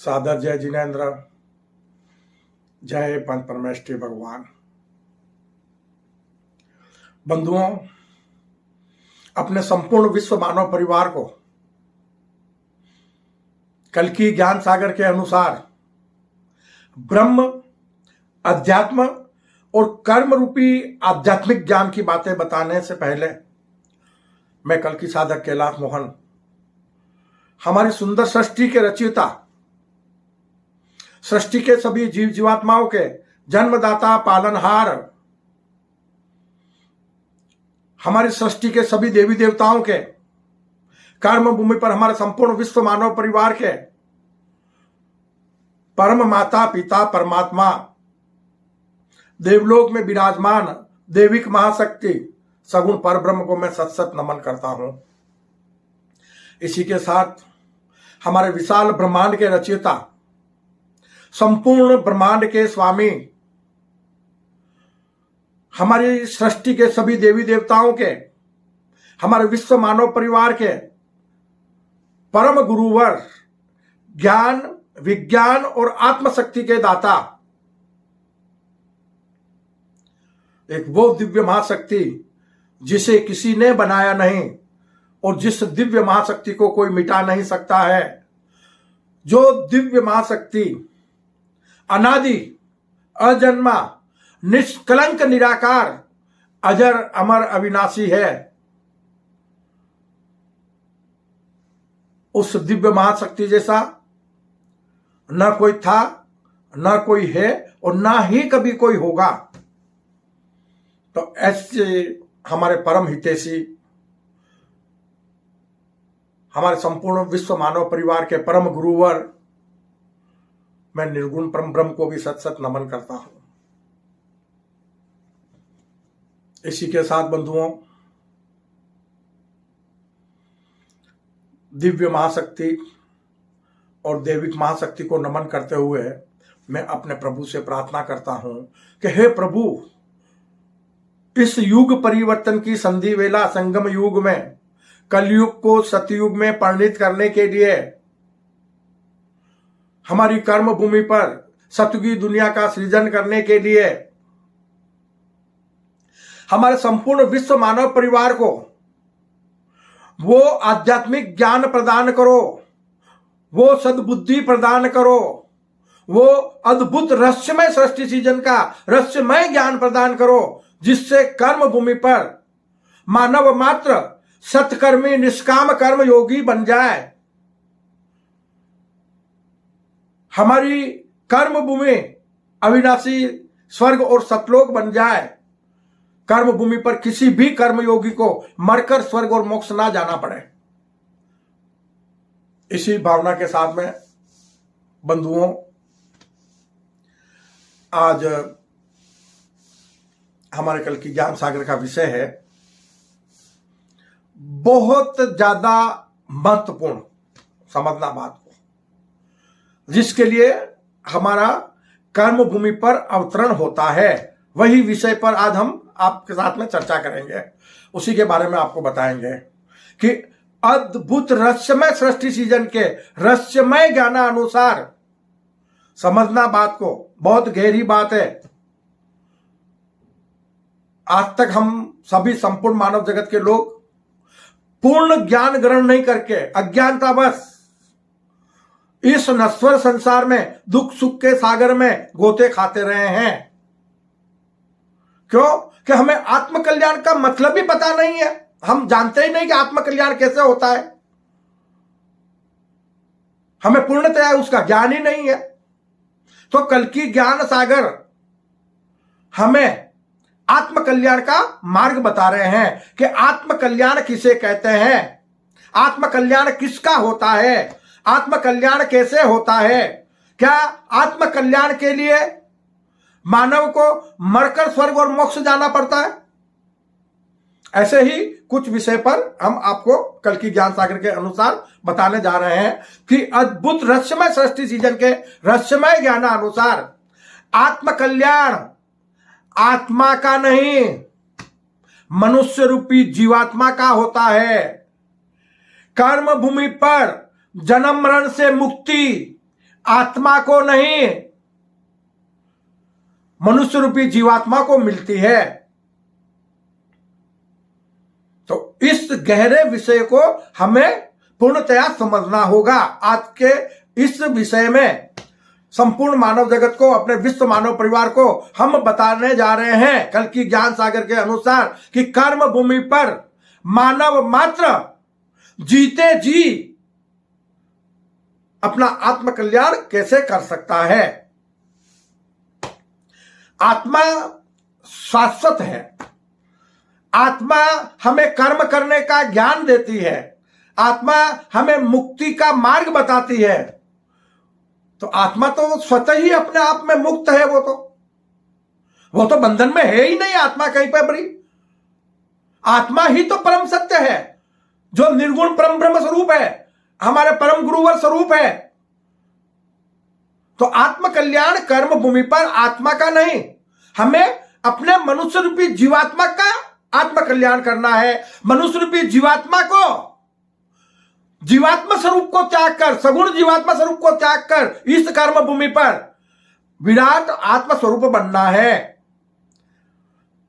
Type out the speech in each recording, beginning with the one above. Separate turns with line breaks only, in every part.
सादर जय जिनेन्द्र, जय पंच परमेष्ठी भगवान। बंधुओं, अपने संपूर्ण विश्व मानव परिवार को कल की ज्ञान सागर के अनुसार ब्रह्म, अध्यात्म और कर्म रूपी आध्यात्मिक ज्ञान की बातें बताने से पहले मैं कल की साधक कैलाश मोहन, हमारी सुंदर सृष्टि के रचयिता, सृष्टि के सभी जीव जीवात्माओं के जन्मदाता, पालनहार, हमारी सृष्टि के सभी देवी देवताओं के, कर्म भूमि पर हमारे संपूर्ण विश्व मानव परिवार के परम माता पिता परमात्मा, देवलोक में विराजमान देविक महाशक्ति सगुण पर ब्रह्म को मैं सत सत नमन करता हूं। इसी के साथ हमारे विशाल ब्रह्मांड के रचयिता, संपूर्ण ब्रह्मांड के स्वामी, हमारी सृष्टि के सभी देवी देवताओं के, हमारे विश्व मानव परिवार के परम गुरुवर, ज्ञान, विज्ञान और आत्मशक्ति के दाता, एक वो दिव्य महाशक्ति जिसे किसी ने बनाया नहीं और जिस दिव्य महाशक्ति को कोई मिटा नहीं सकता है, जो दिव्य महाशक्ति अनादि, अजन्मा, निष्कलंक, निराकार, अजर, अमर, अविनाशी है। उस दिव्य महाशक्ति जैसा न कोई था, न कोई है और न ही कभी कोई होगा। तो ऐसे हमारे परम हितैषी, हमारे संपूर्ण विश्व मानव परिवार के परम गुरुवर, मैं निर्गुण परम ब्रह्म को भी सत सत नमन करता हूं। इसी के साथ बंधुओं, दिव्य महाशक्ति और देविक महाशक्ति को नमन करते हुए मैं अपने प्रभु से प्रार्थना करता हूं कि हे प्रभु, इस युग परिवर्तन की संधि वेला संगम युग में कलयुग को सतयुग में परिणित करने के लिए हमारी कर्म भूमि पर सतयुगी दुनिया का सृजन करने के लिए हमारे संपूर्ण विश्व मानव परिवार को वो आध्यात्मिक ज्ञान प्रदान करो, वो सद्बुद्धि प्रदान करो, वो अद्भुत रहस्यमय सृष्टि सृजन का रहस्यमय ज्ञान प्रदान करो, जिससे कर्म भूमि पर मानव मात्र सत्कर्मी निष्काम कर्म योगी बन जाए। हमारी कर्म भूमि अविनाशी स्वर्ग और सतलोक बन जाए। कर्म भूमि पर किसी भी कर्म योगी को मरकर स्वर्ग और मोक्ष ना जाना पड़े। इसी भावना के साथ में बंधुओं, आज हमारे कल की ज्ञान सागर का विषय है बहुत ज्यादा महत्वपूर्ण, समझना बात को, जिसके लिए हमारा कर्म भूमि पर अवतरण होता है। वही विषय पर आज हम आपके साथ में चर्चा करेंगे। उसी के बारे में आपको बताएंगे कि अद्भुत रहस्यमय सृष्टि सृजन के रहस्यमय ज्ञानानुसार समझना बात को, बहुत गहरी बात है। आज तक हम सभी संपूर्ण मानव जगत के लोग पूर्ण ज्ञान ग्रहण नहीं करके अज्ञानतावश इस नश्वर संसार में दुख सुख के सागर में गोते खाते रहे हैं। क्यों? कि हमें आत्मकल्याण का मतलब ही पता नहीं है। हम जानते ही नहीं कि आत्मकल्याण कैसे होता है। हमें पूर्णतया उसका ज्ञान ही नहीं है। तो कल की ज्ञान सागर हमें आत्मकल्याण का मार्ग बता रहे हैं कि आत्मकल्याण किसे कहते हैं, आत्मकल्याण किसका होता है, आत्मकल्याण कैसे होता है। क्या आत्मकल्याण के लिए मानव को मरकर स्वर्ग और मोक्ष जाना पड़ता है? ऐसे ही कुछ विषय पर हम आपको कल की ज्ञान सागर के अनुसार बताने जा रहे हैं कि अद्भुत रहस्यमय सृष्टि सृजन के रहस्यमय ज्ञान अनुसार आत्मकल्याण आत्मा का नहीं, मनुष्य रूपी जीवात्मा का होता है। कर्म भूमि पर जन्म मरण से मुक्ति, आत्मा को नहीं, मनुष्य रूपी जीवात्मा को मिलती है। तो इस गहरे विषय को हमें पूर्णतया समझना होगा। आज के इस विषय में संपूर्ण मानव जगत को, अपने विश्व मानव परिवार को हम बताने जा रहे हैं कल की ज्ञान सागर के अनुसार कि कर्म भूमि पर मानव मात्र जीते जी अपना आत्म कल्याण कैसे कर सकता है। आत्मा शाश्वत है। आत्मा हमें कर्म करने का ज्ञान देती है। आत्मा हमें मुक्ति का मार्ग बताती है। तो आत्मा तो स्वतः ही अपने आप में मुक्त है। वो तो बंधन में है ही नहीं। आत्मा कहीं पर बड़ी, आत्मा ही तो परम सत्य है, जो निर्गुण परम ब्रह्म स्वरूप है, हमारे परम गुरुवर स्वरूप है। तो आत्म कल्याण कर्म भूमि पर आत्मा का नहीं, हमें अपने मनुष्य रूपी जीवात्मा का आत्म कल्याण करना है। मनुष्य रूपी जीवात्मा को, जीवात्मा स्वरूप को त्याग कर, सगुण जीवात्मा स्वरूप को त्याग कर इस कर्म भूमि पर विराट आत्म स्वरूप बनना है।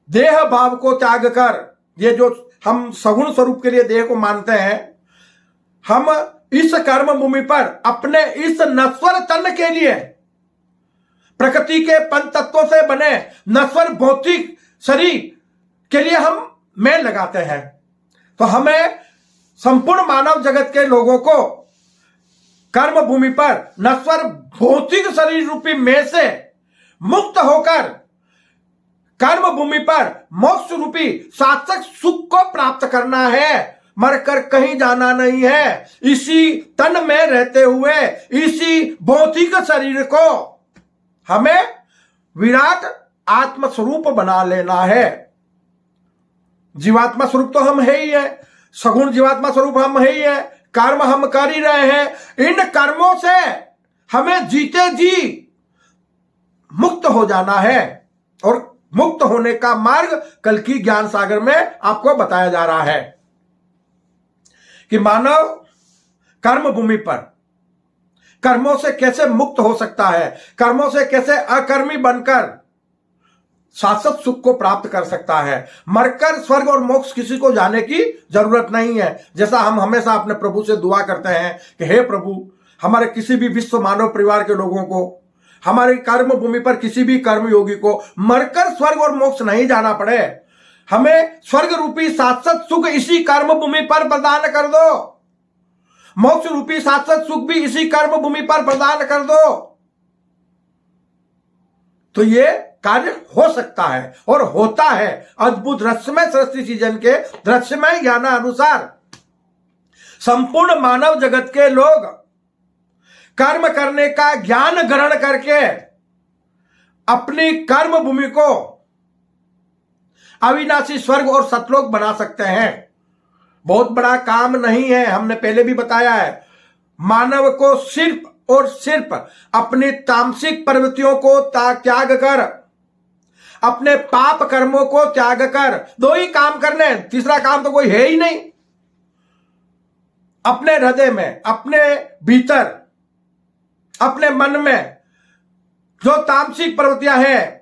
देह भाव को त्याग कर, ये जो हम सगुण स्वरूप के लिए देह को मानते हैं, हम इस कर्म भूमि पर अपने इस नश्वर तन के लिए, प्रकृति के पंच तत्वों से बने नश्वर भौतिक शरीर के लिए हम मेल लगाते हैं। तो हमें संपूर्ण मानव जगत के लोगों को कर्म भूमि पर नश्वर भौतिक शरीर रूपी में से मुक्त होकर कर्म भूमि पर मोक्ष रूपी शाश्वत सुख को प्राप्त करना है। मरकर कहीं जाना नहीं है। इसी तन में रहते हुए इसी भौतिक शरीर को हमें विराट आत्म स्वरूप बना लेना है। जीवात्मा स्वरूप तो हम है ही है, सगुण जीवात्मा स्वरूप हम है ही है। कर्म हम कर ही रहे हैं। इन कर्मों से हमें जीते जी मुक्त हो जाना है। और मुक्त होने का मार्ग कल की ज्ञान सागर में आपको बताया जा रहा है कि मानव कर्म भूमि पर कर्मों से कैसे मुक्त हो सकता है, कर्मों से कैसे अकर्मी बनकर शाश्वत सुख को प्राप्त कर सकता है। मरकर स्वर्ग और मोक्ष किसी को जाने की जरूरत नहीं है। जैसा हम हमेशा अपने प्रभु से दुआ करते हैं कि हे प्रभु, हमारे किसी भी विश्व मानव परिवार के लोगों को, हमारी कर्म भूमि पर किसी भी कर्म योगी को मरकर स्वर्ग और मोक्ष नहीं जाना पड़े। हमें स्वर्ग रूपी शाश्वत सुख इसी कर्म भूमि पर प्रदान कर दो। मोक्ष रूपी शाश्वत सुख भी इसी कर्म भूमि पर प्रदान कर दो। तो ये कार्य हो सकता है और होता है। अद्भुत रहस्यमय सृष्टि सीजन के रहस्यमय ज्ञान अनुसार संपूर्ण मानव जगत के लोग कर्म करने का ज्ञान ग्रहण करके अपनी कर्म भूमि को अविनाशी स्वर्ग और सतलोक बना सकते हैं। बहुत बड़ा काम नहीं है। हमने पहले भी बताया है, मानव को सिर्फ और सिर्फ अपनी तामसिक प्रवृत्तियों को त्याग कर, अपने पाप कर्मों को त्याग कर, दो ही काम करने, तीसरा काम तो कोई है ही नहीं। अपने हृदय में, अपने भीतर, अपने मन में जो तामसिक प्रवृत्तियां हैं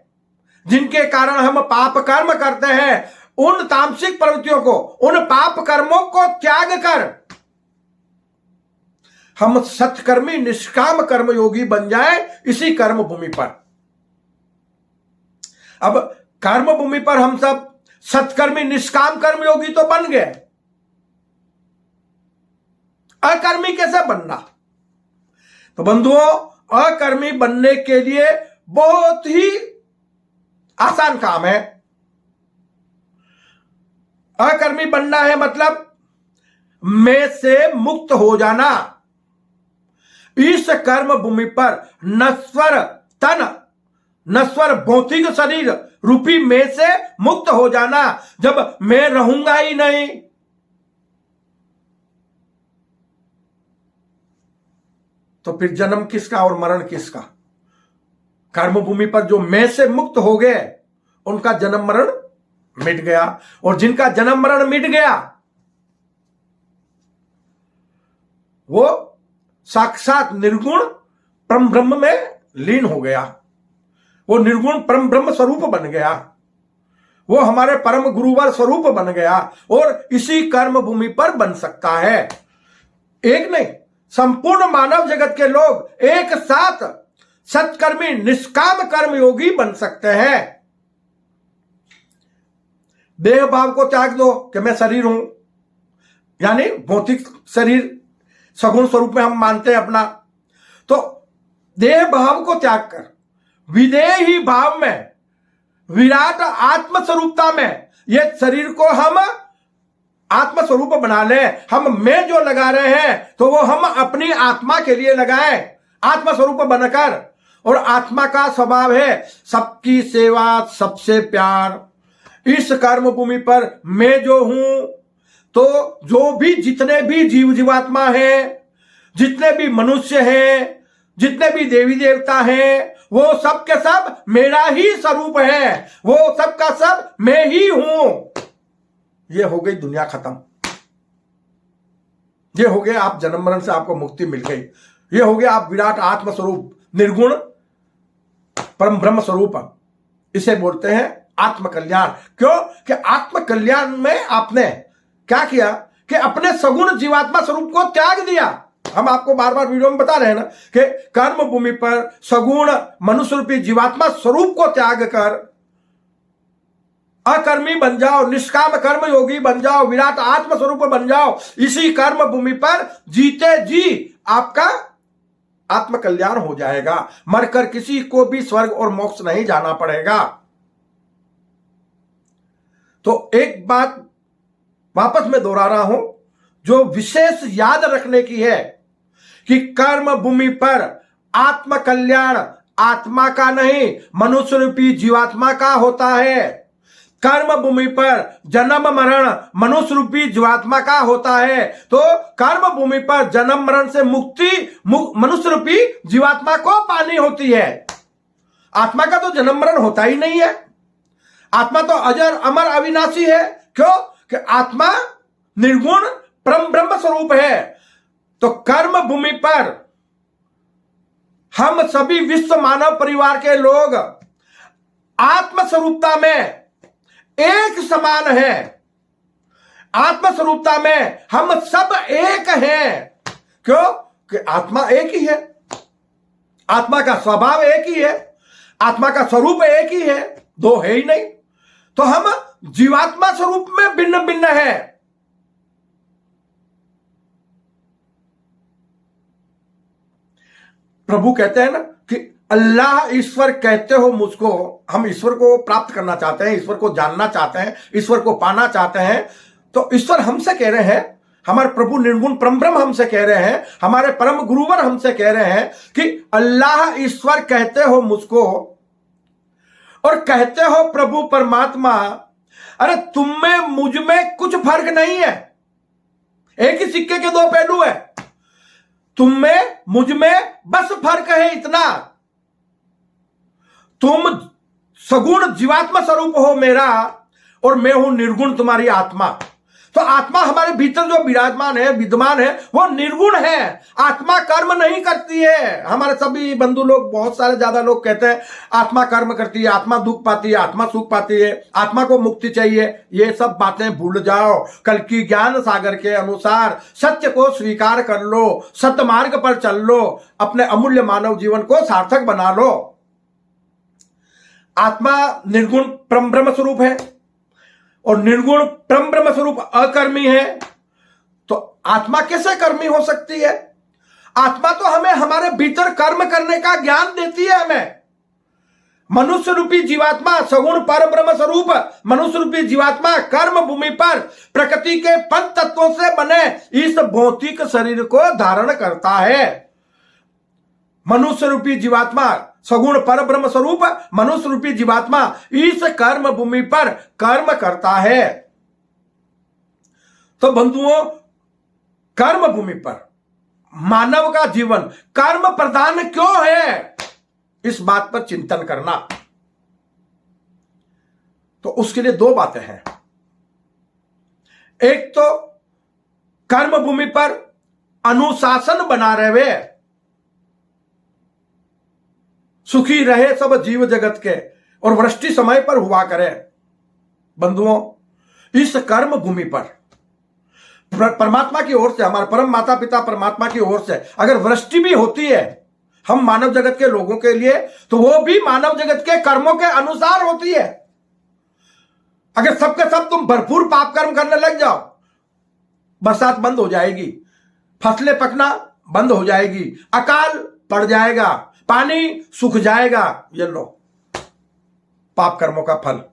जिनके कारण हम पाप कर्म करते हैं, उन तामसिक प्रवृत्तियों को, उन पाप कर्मों को त्याग कर हम सत्कर्मी निष्काम कर्म योगी बन जाए इसी कर्म भूमि पर। अब कर्म भूमि पर हम सब सत्कर्मी निष्काम कर्म योगी तो बन गए, अकर्मी कैसे बनना? तो बंधुओं, अकर्मी बनने के लिए बहुत ही आसान काम है। अकर्मी बनना है मतलब मैं से मुक्त हो जाना। इस कर्म भूमि पर नश्वर तन, नश्वर भौतिक शरीर रूपी मैं से मुक्त हो जाना। जब मैं रहूंगा ही नहीं, तो फिर जन्म किसका और मरण किसका? कर्म भूमि पर जो मैं से मुक्त हो गए उनका जन्म मरण मिट गया, और जिनका जन्म मरण मिट गया वो साक्षात निर्गुण परम ब्रह्म में लीन हो गया, वो निर्गुण परम ब्रह्म स्वरूप बन गया, वो हमारे परम गुरुवर स्वरूप बन गया और इसी कर्म भूमि पर बन सकता है। एक नहीं, संपूर्ण मानव जगत के लोग एक साथ सत्कर्मी निष्काम कर्म योगी बन सकते हैं। देह भाव को त्याग दो कि मैं शरीर हूं, यानी भौतिक शरीर सगुण स्वरूप में हम मानते हैं अपना, तो देह भाव को त्याग कर विदेही भाव में विराट आत्म स्वरूपता में ये शरीर को हम आत्म स्वरूप बना ले। हम मैं जो लगा रहे हैं तो वो हम अपनी आत्मा के लिए लगाएं, आत्म स्वरूप बनकर। और आत्मा का स्वभाव है सबकी सेवा, सबसे प्यार। इस कर्म भूमि पर मैं जो हूं, तो जो भी जितने भी जीव जीवात्मा हैं, जितने भी मनुष्य हैं, जितने भी देवी देवता हैं, वो सब के सब मेरा ही स्वरूप है, वो सब का सब मैं ही हूं। ये हो गई दुनिया खत्म, ये हो गया आप जन्म मरण से आपको मुक्ति मिल गई, ये हो गया आप विराट आत्म स्वरूप निर्गुण परम ब्रह्म स्वरूप। इसे बोलते हैं आत्म कल्याण। क्यों कि आत्म कल्याण में आपने क्या किया कि अपने सगुण जीवात्मा स्वरूप को त्याग दिया। हम आपको बार बार वीडियो में बता रहे हैं ना कि कर्म भूमि पर सगुण मनुष्य रूपी जीवात्मा स्वरूप को त्याग कर अकर्मी बन जाओ, निष्काम कर्म योगी बन जाओ, विराट आत्म स्वरूप बन जाओ। इसी कर्म भूमि पर जीते जी आपका आत्म कल्याण हो जाएगा। मरकर किसी को भी स्वर्ग और मोक्ष नहीं जाना पड़ेगा। तो एक बात वापस मैं दोहरा रहा हूं जो विशेष याद रखने की है कि कर्म भूमि पर आत्म कल्याण आत्मा का नहीं, मनुष्य रूपी जीवात्मा का होता है। कर्म भूमि पर जन्म मरण मनुष्य रूपी जीवात्मा का होता है। तो कर्म भूमि पर जन्म मरण से मुक्ति मनुष्य रूपी जीवात्मा को पानी होती है। आत्मा का तो जन्म मरण होता ही नहीं है। आत्मा तो अजर अमर अविनाशी है। क्यों कि आत्मा निर्गुण परम ब्रह्म स्वरूप है। तो कर्म भूमि पर हम सभी विश्व मानव परिवार के लोग आत्म स्वरूपता में एक समान है। आत्म स्वरूपता में हम सब एक हैं। क्यों कि आत्मा एक ही है, आत्मा का स्वभाव एक ही है, आत्मा का स्वरूप एक ही है, दो है ही नहीं। तो हम जीवात्मा स्वरूप में भिन्न भिन्न है। प्रभु कहते हैं ना कि अल्लाह ईश्वर कहते हो मुझको। हम ईश्वर को प्राप्त करना चाहते हैं, ईश्वर को जानना चाहते हैं, ईश्वर को पाना चाहते हैं। तो ईश्वर हमसे कह रहे हैं, हमारे प्रभु निर्गुण परम ब्रह्म हमसे कह रहे हैं, हमारे परम गुरुवर हमसे कह रहे हैं कि अल्लाह ईश्वर कहते हो मुझको और कहते हो प्रभु परमात्मा। अरे तुम में मुझ में कुछ फर्क नहीं है, एक ही सिक्के के दो पहलू है। तुम में मुझ में बस फर्क है इतना, तुम सगुण जीवात्मा स्वरूप हो मेरा और मैं हूं निर्गुण तुम्हारी आत्मा। तो आत्मा हमारे भीतर जो विराजमान है, विद्यमान है, वो निर्गुण है। आत्मा कर्म नहीं करती है। हमारे सभी बंधु लोग, बहुत सारे ज्यादा लोग कहते हैं आत्मा कर्म करती है, आत्मा दुख पाती है, आत्मा सुख पाती है, आत्मा को मुक्ति चाहिए। ये सब बातें भूल जाओ। कल की ज्ञान सागर के अनुसार सत्य को स्वीकार कर लो, सत्य मार्ग पर चल लो, अपने अमूल्य मानव जीवन को सार्थक बना लो। आत्मा निर्गुण परम ब्रह्म स्वरूप है और निर्गुण परम ब्रह्म स्वरूप अकर्मी है। तो आत्मा कैसे कर्मी हो सकती है? आत्मा तो हमें हमारे भीतर कर्म करने का ज्ञान देती है। हमें मनुष्य रूपी जीवात्मा सगुण पर ब्रह्म स्वरूप मनुष्य रूपी जीवात्मा कर्म भूमि पर प्रकृति के पंच तत्वों से बने इस भौतिक शरीर को धारण करता है। मनुष्य रूपी जीवात्मा सगुण पर ब्रह्म स्वरूप मनुष्य रूपी जीवात्मा इस कर्म भूमि पर कर्म करता है। तो बंधुओं, कर्म भूमि पर मानव का जीवन कर्म प्रधान क्यों है, इस बात पर चिंतन करना। तो उसके लिए दो बातें हैं। एक तो कर्म भूमि पर अनुशासन बना रहे, सुखी रहे सब जीव जगत के और वृष्टि समय पर हुआ करे। बंधुओं, इस कर्म भूमि पर परमात्मा की ओर से, हमारे परम माता पिता परमात्मा की ओर से अगर वृष्टि भी होती है हम मानव जगत के लोगों के लिए, तो वो भी मानव जगत के कर्मों के अनुसार होती है। अगर सबके सब तुम भरपूर पाप कर्म करने लग जाओ, बरसात बंद हो जाएगी, फसलें पकना बंद हो जाएगी, अकाल पड़ जाएगा, पानी सूख जाएगा। ये लो पाप कर्मों का फल।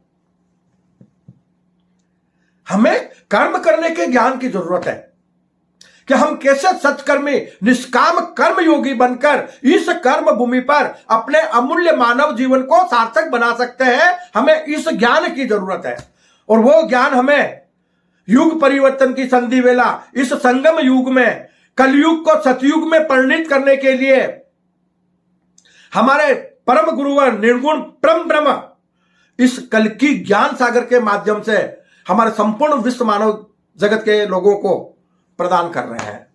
हमें कर्म करने के ज्ञान की जरूरत है कि हम कैसे सत्कर्मी निष्काम कर्म योगी बनकर इस कर्म भूमि पर अपने अमूल्य मानव जीवन को सार्थक बना सकते हैं। हमें इस ज्ञान की जरूरत है और वो ज्ञान हमें युग परिवर्तन की संधि वेला, इस संगम युग में कलयुग को सतयुग में परिणित करने के लिए हमारे परम गुरुवर निर्गुण परम ब्रह्म इस कल की ज्ञान सागर के माध्यम से हमारे संपूर्ण विश्व मानव जगत के लोगों को प्रदान कर रहे हैं।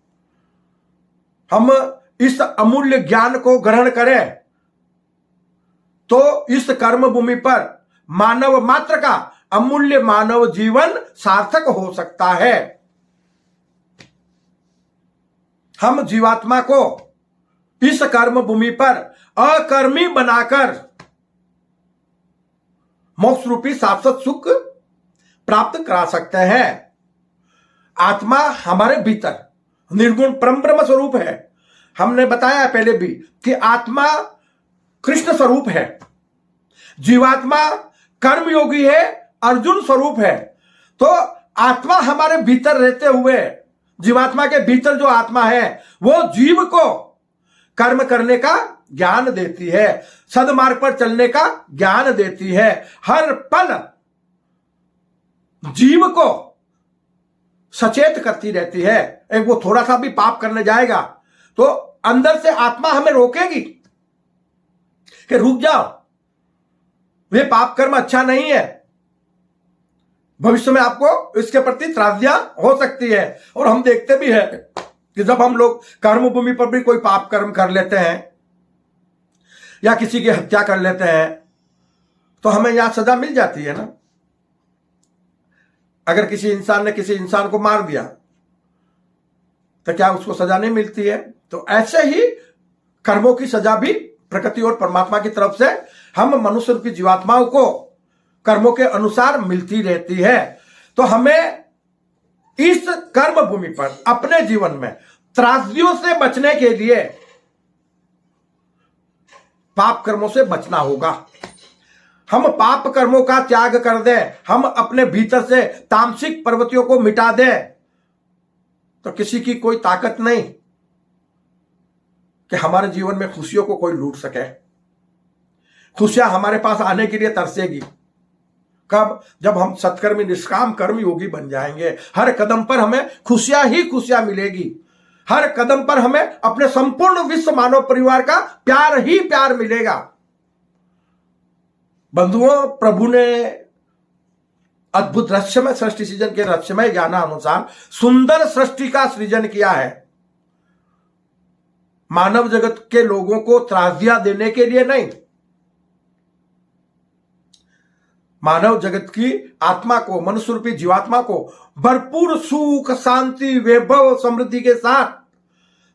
हम इस अमूल्य ज्ञान को ग्रहण करें तो इस कर्म भूमि पर मानव मात्र का अमूल्य मानव जीवन सार्थक हो सकता है। हम जीवात्मा को इस कर्म भूमि पर अकर्मी बनाकर मोक्ष रूपी शाश्वत सुख प्राप्त करा सकते हैं। आत्मा हमारे भीतर निर्गुण परम ब्रह्म स्वरूप है। हमने बताया पहले भी कि आत्मा कृष्ण स्वरूप है, जीवात्मा कर्मयोगी है, अर्जुन स्वरूप है। तो आत्मा हमारे भीतर रहते हुए, जीवात्मा के भीतर जो आत्मा है वो जीव को कर्म करने का ज्ञान देती है, सदमार्ग पर चलने का ज्ञान देती है। हर पल जीव को सचेत करती रहती है। एक वो थोड़ा सा भी पाप करने जाएगा तो अंदर से आत्मा हमें रोकेगी कि रुक जाओ, ये पाप कर्म अच्छा नहीं है, भविष्य में आपको इसके प्रति त्रासदियां हो सकती है। और हम देखते भी है कि जब हम लोग कर्म भूमि पर भी कोई पाप कर्म कर लेते हैं या किसी की हत्या कर लेते हैं तो हमें यहां सजा मिल जाती है ना। अगर किसी इंसान ने किसी इंसान को मार दिया तो क्या उसको सजा नहीं मिलती है? तो ऐसे ही कर्मों की सजा भी प्रकृति और परमात्मा की तरफ से हम मनुष्य रूपी जीवात्माओं को कर्मों के अनुसार मिलती रहती है। तो हमें इस कर्म भूमि पर अपने जीवन में त्रासदियों से बचने के लिए पाप कर्मों से बचना होगा। हम पाप कर्मों का त्याग कर दें, हम अपने भीतर से तामसिक प्रवृत्तियों को मिटा दें तो किसी की कोई ताकत नहीं कि हमारे जीवन में खुशियों को कोई लूट सके। खुशियां हमारे पास आने के लिए तरसेगी कब? जब हम सत्कर्मी निष्काम कर्म योगी बन जाएंगे। हर कदम पर हमें खुशियां ही खुशियां मिलेगी, हर कदम पर हमें अपने संपूर्ण विश्व मानव परिवार का प्यार ही प्यार मिलेगा। बंधुओं, प्रभु ने अद्भुत रहस्यमय सृष्टि सृजन के रहस्यमय ज्ञानानुसार सुंदर सृष्टि का सृजन किया है। मानव जगत के लोगों को त्रासदियां देने के लिए नहीं, मानव जगत की आत्मा को, मनुष्य रूपी जीवात्मा को भरपूर सुख, शांति, वैभव, समृद्धि के साथ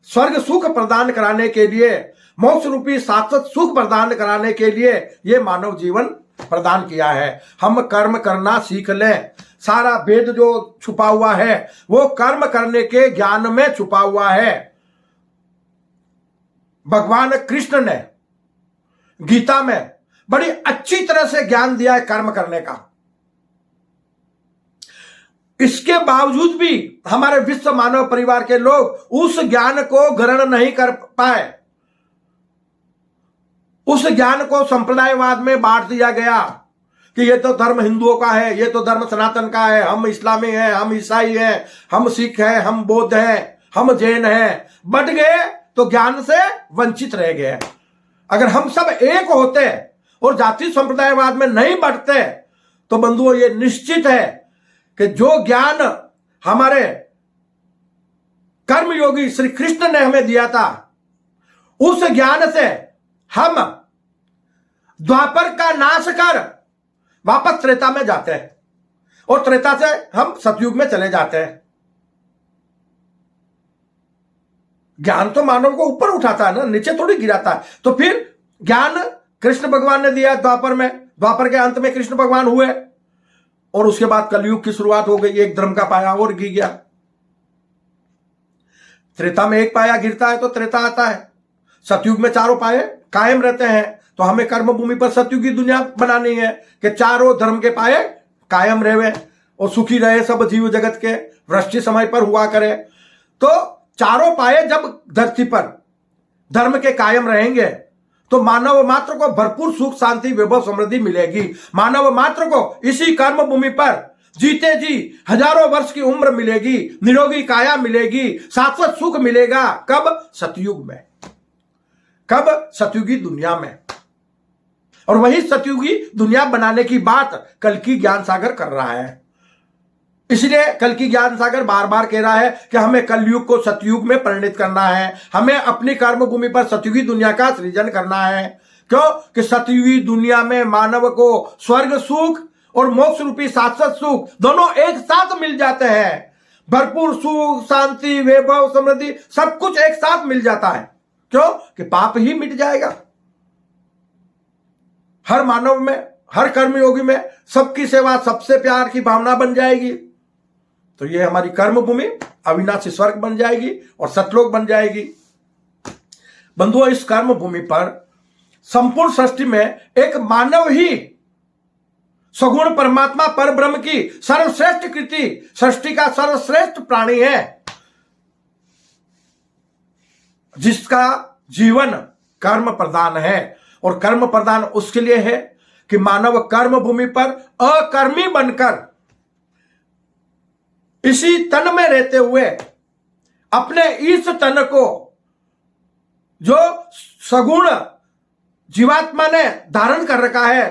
स्वर्ग सुख प्रदान कराने के लिए, मोक्ष रूपी शाश्वत सुख प्रदान कराने के लिए ये मानव जीवन प्रदान किया है। हम कर्म करना सीख लें। सारा भेद जो छुपा हुआ है वो कर्म करने के ज्ञान में छुपा हुआ है। भगवान कृष्ण ने गीता में बड़ी अच्छी तरह से ज्ञान दिया है कर्म करने का। इसके बावजूद भी हमारे विश्व मानव परिवार के लोग उस ज्ञान को ग्रहण नहीं कर पाए। उस ज्ञान को संप्रदायवाद में बांट दिया गया कि ये तो धर्म हिंदुओं का है, ये तो धर्म सनातन का है, हम इस्लामी हैं, हम ईसाई हैं, हम सिख हैं, हम बौद्ध हैं, हम जैन हैं। बट गए तो ज्ञान से वंचित रह गए। अगर हम सब एक होते और जाति संप्रदायवाद में नहीं बढ़ते तो बंधुओं ये निश्चित है कि जो ज्ञान हमारे कर्मयोगी श्री कृष्ण ने हमें दिया था, उस ज्ञान से हम द्वापर का नाश कर वापस त्रेता में जाते हैं और त्रेता से हम सतयुग में चले जाते हैं। ज्ञान तो मानव को ऊपर उठाता है ना, नीचे थोड़ी गिराता है। तो फिर ज्ञान कृष्ण भगवान ने दिया द्वापर में, द्वापर के अंत में कृष्ण भगवान हुए और उसके बाद कलयुग की शुरुआत हो गई। एक धर्म का पाया और गिर गया। त्रेता में एक पाया गिरता है तो त्रेता आता है। सतयुग में चारों पाए कायम रहते हैं। तो हमें कर्म भूमि पर सतयुग की दुनिया बनानी है कि चारों धर्म के पाए कायम रहे और सुखी रहे सब जीव जगत के, वृष्टि समय पर हुआ करे। तो चारों पाए जब धरती पर धर्म के कायम रहेंगे तो मानव मात्र को भरपूर सुख शांति वैभव समृद्धि मिलेगी। मानव मात्र को इसी कर्म भूमि पर जीते जी हजारों वर्ष की उम्र मिलेगी, निरोगी काया मिलेगी, शाश्वत सुख मिलेगा। कब? सतयुग में। कब? सतयुगी दुनिया में। और वही सतयुगी दुनिया बनाने की बात कल्कि ज्ञान सागर कर रहा है। इसलिए कल्कि ज्ञान सागर बार बार कह रहा है कि हमें कलयुग को सतयुग में परिणित करना है। हमें अपनी कर्म भूमि पर सतयुगी दुनिया का सृजन करना है। क्यों? कि सतयुगी दुनिया में मानव को स्वर्ग सुख और मोक्ष रूपी शाश्वत सुख दोनों एक साथ मिल जाते हैं। भरपूर सुख शांति वैभव समृद्धि सब कुछ एक साथ मिल जाता है। क्यों? कि पाप ही मिट जाएगा। हर मानव में, हर कर्मयोगी में सबकी सेवा सबसे प्यार की भावना बन जाएगी। तो ये हमारी कर्म भूमि अविनाशी स्वर्ग बन जाएगी और सतलोक बन जाएगी। बंधुओं, इस कर्म भूमि पर संपूर्ण सृष्टि में एक मानव ही सगुण परमात्मा पर ब्रह्म की सर्वश्रेष्ठ कृति, सृष्टि का सर्वश्रेष्ठ प्राणी है, जिसका जीवन कर्म प्रधान है। और कर्म प्रधान उसके लिए है कि मानव कर्म भूमि पर अकर्मी बनकर इसी तन में रहते हुए अपने इस तन को जो सगुण जीवात्मा ने धारण कर रखा है,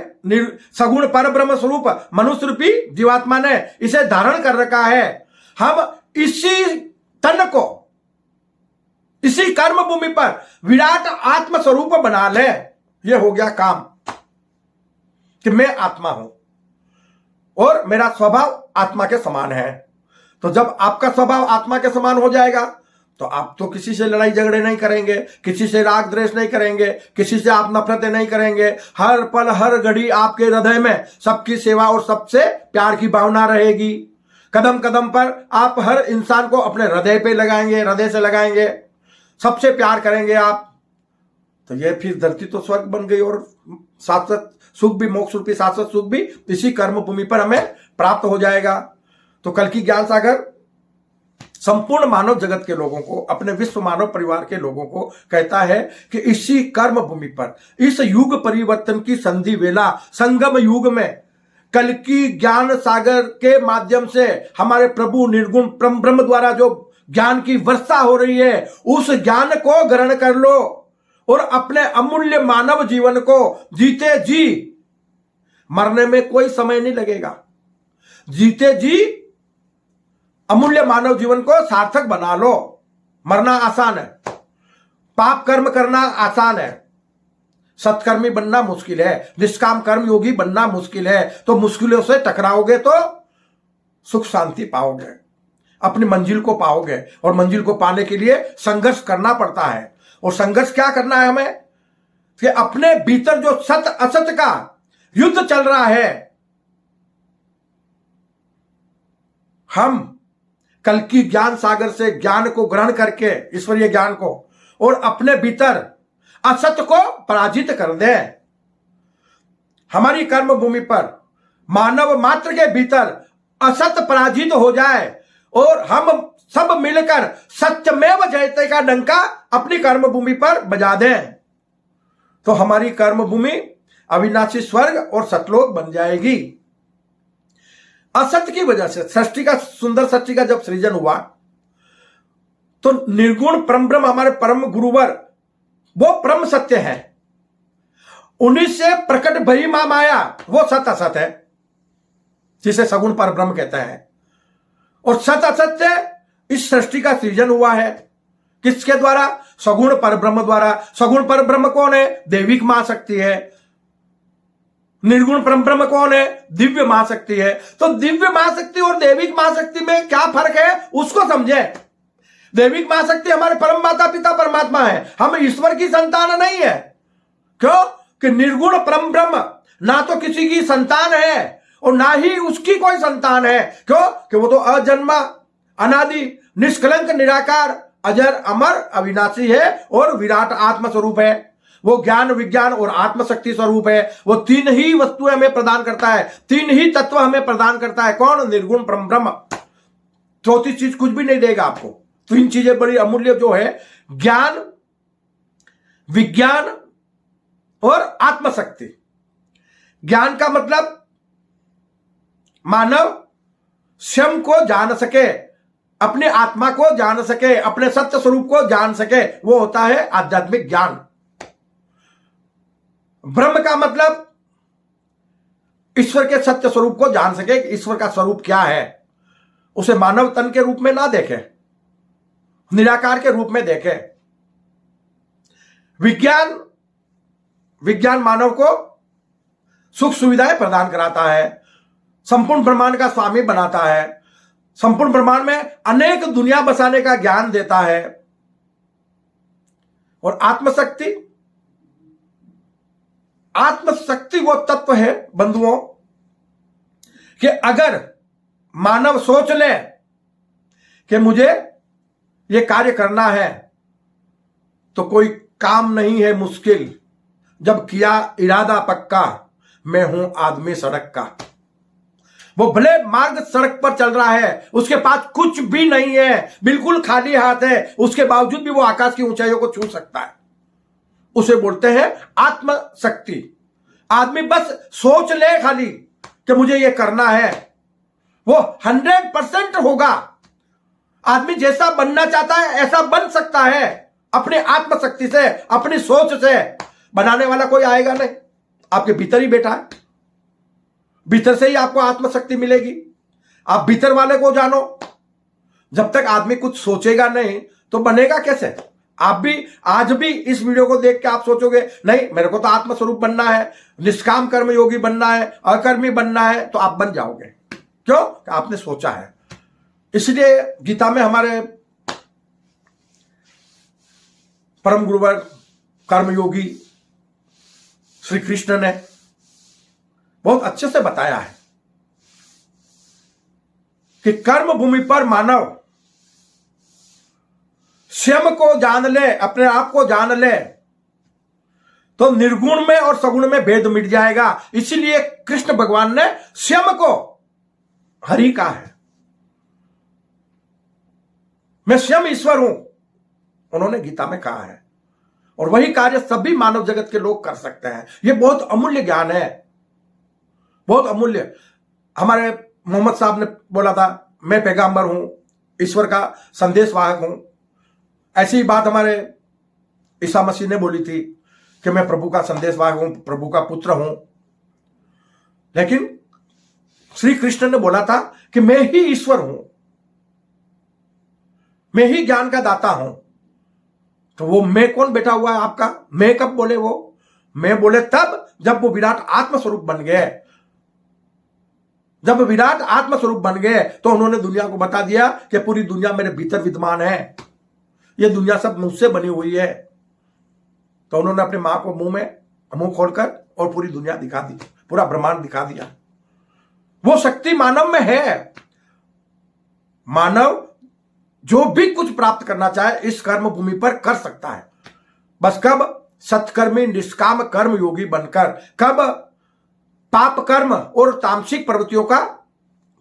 सगुण पर ब्रह्म स्वरूप मनुष्य रूपी जीवात्मा ने इसे धारण कर रखा है, हम इसी तन को इसी कर्म भूमि पर विराट आत्म स्वरूप बना ले। यह हो गया काम कि मैं आत्मा हूं और मेरा स्वभाव आत्मा के समान है। तो जब आपका स्वभाव आत्मा के समान हो जाएगा तो आप तो किसी से लड़ाई झगड़े नहीं करेंगे, किसी से राग द्वेष नहीं करेंगे, किसी से आप नफरतें नहीं करेंगे। हर पल हर घड़ी आपके हृदय में सबकी सेवा और सबसे प्यार की भावना रहेगी। कदम कदम पर आप हर इंसान को अपने हृदय पे लगाएंगे, हृदय से लगाएंगे, सबसे प्यार करेंगे आप। तो ये फिर धरती तो स्वर्ग बन गई और शाश्वत सुख भी, मोक्ष रूपी शाश्वत सुख भी इसी कर्म भूमि पर हमें प्राप्त हो जाएगा। तो कल्कि ज्ञान सागर संपूर्ण मानव जगत के लोगों को, अपने विश्व मानव परिवार के लोगों को कहता है कि इसी कर्म भूमि पर इस युग परिवर्तन की संधि वेला संगम युग में कल्कि ज्ञान सागर के माध्यम से हमारे प्रभु निर्गुण ब्रह्म द्वारा जो ज्ञान की वर्षा हो रही है, उस ज्ञान को ग्रहण कर लो और अपने अमूल्य मानव जीवन को जीते जी, मरने में कोई समय नहीं लगेगा, जीते जी अमूल्य मानव जीवन को सार्थक बना लो। मरना आसान है, पाप कर्म करना आसान है, सत्कर्मी बनना मुश्किल है, निष्काम कर्म योगी बनना मुश्किल है। तो मुश्किलों से टकराओगे तो सुख शांति पाओगे, अपनी मंजिल को पाओगे। और मंजिल को पाने के लिए संघर्ष करना पड़ता है। और संघर्ष क्या करना है हमें? कि अपने भीतर जो सत असत का युद्ध चल रहा है, हम कल्कि ज्ञान सागर से ज्ञान को ग्रहण करके, ईश्वरीय ज्ञान को, और अपने भीतर असत को पराजित कर दे। हमारी कर्म भूमि पर मानव मात्र के भीतर असत पराजित हो जाए और हम सब मिलकर सत्यमेव जयते का डंका अपनी कर्म भूमि पर बजा दें, तो हमारी कर्म भूमि अविनाशी स्वर्ग और सतलोक बन जाएगी। असत्य की वजह से सृष्टि का, सुंदर सृष्टि का जब सृजन हुआ तो निर्गुण परम ब्रह्म हमारे परम गुरुवर वो परम सत्य है, उन्हीं से प्रकट भई मां माया वो सत असत है, जिसे सगुण पर ब्रह्म कहते हैं। और सत असत्य इस सृष्टि का सृजन हुआ है किसके द्वारा? सगुण पर ब्रह्म द्वारा। सगुण पर ब्रह्म कौन है? दैविक मां शक्ति है। निर्गुण परम ब्रह्म कौन है? दिव्य महाशक्ति है। तो दिव्य महाशक्ति और दैविक महाशक्ति में क्या फर्क है उसको समझे। दैविक महाशक्ति हमारे परम माता पिता परमात्मा है, हम ईश्वर की संतान नहीं है। क्यों? कि निर्गुण परम ब्रह्म ना तो किसी की संतान है और ना ही उसकी कोई संतान है। क्यों? कि वो तो अजन्मा, अनादि, निष्कलंक, निराकार, अजर, अमर, अविनाशी है और विराट आत्म स्वरूप है। वो ज्ञान, विज्ञान और आत्मशक्ति स्वरूप है। वो तीन ही वस्तुएं हमें प्रदान करता है, तीन ही तत्व हमें प्रदान करता है। कौन? निर्गुण परम ब्रह्म। चौथी चीज कुछ भी नहीं देगा आपको। तीन चीजें बड़ी अमूल्य जो है, ज्ञान, विज्ञान और आत्मशक्ति। ज्ञान का मतलब मानव स्वयं को जान सके, अपने आत्मा को जान सके, अपने सत्य स्वरूप को जान सके, वो होता है आध्यात्मिक ज्ञान। ब्रह्म का मतलब ईश्वर के सत्य स्वरूप को जान सके, ईश्वर का स्वरूप क्या है। उसे मानव तन के रूप में ना देखे, निराकार के रूप में देखे। विज्ञान, विज्ञान मानव को सुख सुविधाएं प्रदान कराता है, संपूर्ण ब्रह्मांड का स्वामी बनाता है, संपूर्ण ब्रह्मांड में अनेक दुनिया बसाने का ज्ञान देता है। और आत्मशक्ति, आत्मशक्ति वो तत्व है बंधुओं कि अगर मानव सोच ले कि मुझे ये कार्य करना है तो कोई काम नहीं है मुश्किल, जब किया इरादा पक्का, मैं हूं आदमी सड़क का। वो भले मार्ग सड़क पर चल रहा है, उसके पास कुछ भी नहीं है, बिल्कुल खाली हाथ है, उसके बावजूद भी वो आकाश की ऊंचाइयों को छू सकता है। उसे बोलते हैं आत्मशक्ति। आदमी बस सोच ले खाली कि मुझे ये करना है, वो 100% होगा। आदमी जैसा बनना चाहता है ऐसा बन सकता है, अपने आत्मशक्ति से, अपनी सोच से। बनाने वाला कोई आएगा नहीं, आपके भीतर ही बैठा है। भीतर से ही आपको आत्मशक्ति मिलेगी। आप भीतर वाले को जानो। जब तक आदमी कुछ सोचेगा नहीं तो बनेगा कैसे? आप भी आज भी इस वीडियो को देख के आप सोचोगे नहीं मेरे को तो आत्मस्वरूप बनना है, निष्काम कर्म योगी बनना है, अकर्मी बनना है, तो आप बन जाओगे। क्यों? आपने सोचा है। इसलिए गीता में हमारे परम गुरुवर कर्मयोगी श्री कृष्ण ने बहुत अच्छे से बताया है कि कर्म भूमि पर मानव स्वयं को जान ले, अपने आप को जान ले, तो निर्गुण में और सगुण में भेद मिट जाएगा। इसीलिए कृष्ण भगवान ने स्वयं को हरि कहा है। मैं स्वयं ईश्वर हूं, उन्होंने गीता में कहा है। और वही कार्य सभी मानव जगत के लोग कर सकते हैं। यह बहुत अमूल्य ज्ञान है, बहुत अमूल्य। हमारे मोहम्मद साहब ने बोला था मैं पैगंबर हूं, ईश्वर का संदेशवाहक हूं। ऐसी ही बात हमारे ईसा मसीह ने बोली थी कि मैं प्रभु का संदेशवाहक हूं, प्रभु का पुत्र हूं। लेकिन श्री कृष्ण ने बोला था कि मैं ही ईश्वर हूं, मैं ही ज्ञान का दाता हूं। तो वो मैं कौन बैठा हुआ है आपका? मैं कब बोले वो? मैं बोले तब जब वो विराट आत्मस्वरूप बन गए। जब विराट आत्मस्वरूप बन गए तो उन्होंने दुनिया को बता दिया कि पूरी दुनिया मेरे भीतर विद्यमान है, ये दुनिया सब मुझसे बनी हुई है। तो उन्होंने अपने मां को मुंह खोलकर और पूरी दुनिया दिखा दी, पूरा ब्रह्मांड दिखा दिया। वो शक्ति मानव में है। मानव जो भी कुछ प्राप्त करना चाहे इस कर्म भूमि पर कर सकता है। बस कब? सत्कर्मी निष्काम कर्म योगी बनकर। कब? पाप कर्म और तामसिक प्रवृत्तियों का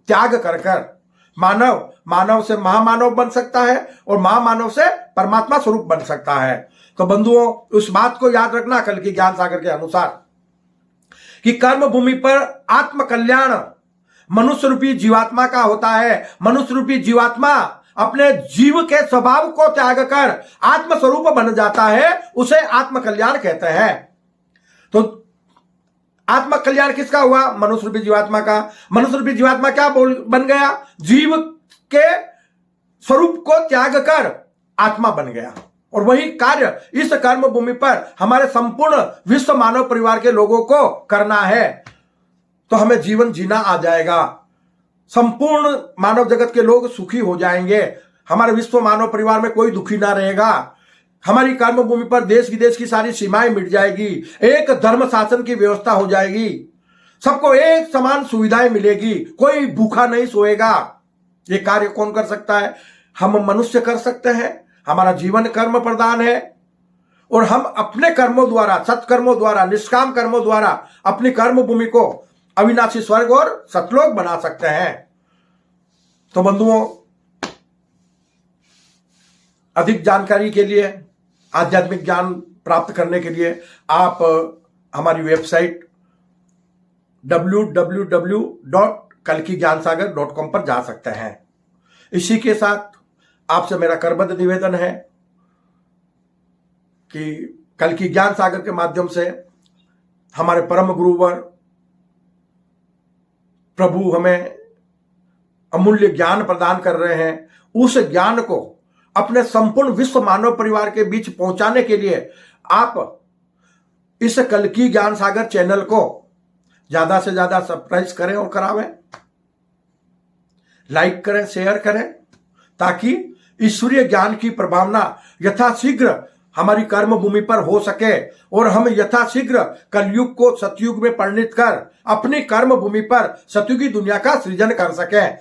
त्याग कर कर। मानव से महामानव बन सकता है और महामानव से परमात्मा स्वरूप बन सकता है। तो बंधुओं, उस बात को याद रखना कल की ज्ञान सागर के अनुसार कि कर्म भूमि पर आत्म कल्याण मनुष्य रूपी जीवात्मा का होता है। मनुष्य रूपी जीवात्मा अपने जीव के स्वभाव को त्याग कर आत्मस्वरूप बन जाता है, उसे आत्म कल्याण कहते हैं। तो आत्म कल्याण किसका हुआ? मनुष्य रूपी जीवात्मा का। मनुष्य रूपी जीवात्मा क्या बन गया? जीव के स्वरूप को त्याग कर आत्मा बन गया। और वही कार्य इस कर्म भूमि पर हमारे संपूर्ण विश्व मानव परिवार के लोगों को करना है, तो हमें जीवन जीना आ जाएगा। संपूर्ण मानव जगत के लोग सुखी हो जाएंगे, हमारे विश्व मानव परिवार में कोई दुखी ना रहेगा। हमारी कर्म भूमि पर देश विदेश की सारी सीमाएं मिट जाएगी, एक धर्म शासन की व्यवस्था हो जाएगी, सबको एक समान सुविधाएं मिलेगी, कोई भूखा नहीं सोएगा। ये कार्य कौन कर सकता है? हम मनुष्य कर सकते हैं। हमारा जीवन कर्म प्रधान है और हम अपने कर्मों द्वारा, सत्कर्मों द्वारा, निष्काम कर्मों द्वारा अपनी कर्म भूमि को अविनाशी स्वर्ग और सतलोक बना सकते हैं। तो बंधुओं, अधिक जानकारी के लिए, आध्यात्मिक ज्ञान प्राप्त करने के लिए आप हमारी वेबसाइट www.kalkigyansagar.com पर जा सकते हैं। इसी के साथ आपसे मेरा करबद्ध निवेदन है कि कल्कि ज्ञान सागर के माध्यम से हमारे परम गुरुवर प्रभु हमें अमूल्य ज्ञान प्रदान कर रहे हैं। उस ज्ञान को अपने संपूर्ण विश्व मानव परिवार के बीच पहुंचाने के लिए आप इस कल्कि ज्ञान सागर चैनल को ज्यादा से ज्यादा सब्सक्राइब करें और करावें, लाइक करें, शेयर करें, ताकि ईश्वरीय ज्ञान की प्रभावना यथाशीघ्र हमारी कर्म भूमि पर हो सके और हम यथाशीघ्र कलयुग को सतयुग में परिणित कर अपनी कर्म भूमि पर सतयुगी दुनिया का सृजन कर सकें।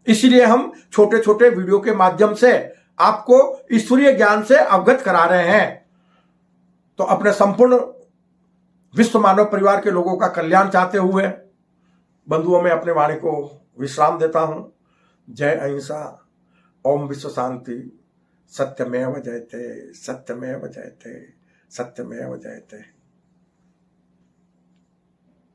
इसलिए हम छोटे छोटे वीडियो के माध्यम से आपको ईश्वरीय ज्ञान से अवगत करा रहे हैं। तो अपने संपूर्ण विश्व मानव परिवार के लोगों का कल्याण चाहते हुए बंधुओं में अपने वाणी को विश्राम देता हूं। जय अहिंसा, ओम विश्व शांति, सत्यमेव जयते, सत्यमेव जयते, सत्यमेव जयते।